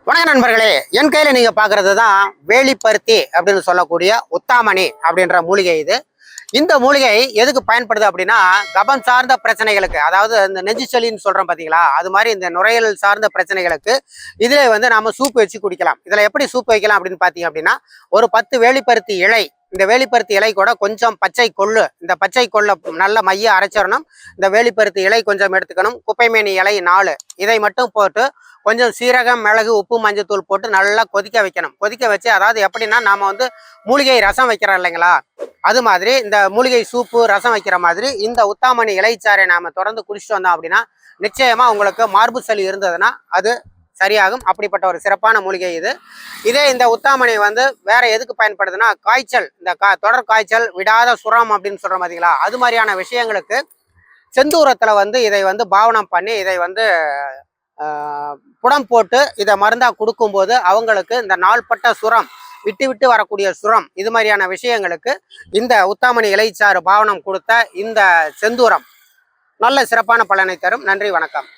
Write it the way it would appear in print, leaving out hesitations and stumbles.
வணக்க நண்பர்களே, என் கையில நீங்க பாக்குறது தான் வேலிப்பருத்தி அப்படின்னு சொல்லக்கூடிய உத்தாமணி அப்படின்ற மூலிகை. இந்த மூலிகை எதுக்கு பயன்படுது அப்படின்னா, கபம் சார்ந்த பிரச்சனைகளுக்கு, அதாவது இந்த நெஞ்சு சளின்னு சொல்றோம் பாத்தீங்களா, அது மாதிரி இந்த நுரையீரல் சார்ந்த பிரச்சனைகளுக்கு இதுல நாம சூப் வச்சு குடிக்கலாம். இதுல எப்படி சூப் வைக்கலாம் அப்படின்னு பாத்தீங்க அப்படின்னா, ஒரு 10 வேலிப்பருத்தி இலை, இந்த வேலிப்பருத்தி இலை கூட கொஞ்சம் பச்சை கொள்ளு, இந்த பச்சை கொள்ளை நல்ல மைய அரைச்சிடணும். இந்த வேலிப்பருத்தி இலை கொஞ்சம் எடுத்துக்கணும். குப்பைமேனி இலை 4, இதை மட்டும் போட்டு கொஞ்சம் சீரகம், மிளகு, உப்பு, மஞ்சத்தூள் போட்டு நல்லா கொதிக்க வைக்கணும். கொதிக்க வச்சு, அதாவது எப்படின்னா நாம மூலிகை ரசம் வைக்கிறோம் இல்லைங்களா, அது மாதிரி இந்த மூலிகை சூப்பு ரசம் வைக்கிற மாதிரி இந்த உத்தாமணி இலைச்சாறை நாம தொடர்ந்து குடிச்சிட்டு வந்தோம் அப்படின்னா நிச்சயமா உங்களுக்கு மார்பு சளி இருந்ததுன்னா அது சரியாகும். அப்படிப்பட்ட ஒரு சிறப்பான மூலிகை இதே இந்த உத்தாமணி வேற எதுக்கு பயன்படுதுன்னா, காய்ச்சல், இந்த தொடர் காய்ச்சல், விடாத சுரம் அப்படின்னு சொல்ற மாதிரிங்களா, அது மாதிரியான விஷயங்களுக்கு செந்தூரத்துல இதை பாவனம் பண்ணி இதை புடம் போட்டு இதை மருந்தா கொடுக்கும்போது அவங்களுக்கு இந்த நாள்பட்ட சுரம், விட்டு விட்டு வரக்கூடிய சுரம், இது மாதிரியான விஷயங்களுக்கு இந்த உத்தாமணி இலைச்சாறு பாவனம் கொடுத்த இந்த செந்தூரம் நல்ல சிறப்பான பலனை தரும். நன்றி, வணக்கம்.